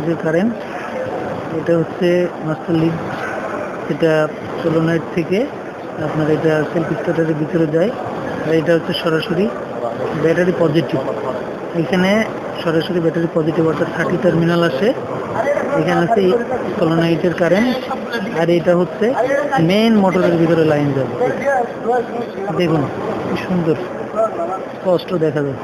যে কারেন্ট এটা হচ্ছে মাস্টার লিড, এটা সোলোনাইট থেকে আপনার এটা সেলফ স্টার্টারের ভিতরে যায়। আর এটা হচ্ছে সরাসরি ব্যাটারি পজিটিভ। এখানে সরাসরি ব্যাটারি পজিটিভ অর্থাৎ 30 টার্মিনাল আসে। এখানে আছে সোলোনাইটের কারেন্ট, আর এটা হচ্ছে মেইন মোটরের ভিতরে লাইন যাবে। দেখুন কি সুন্দর স্পষ্ট দেখা যায়।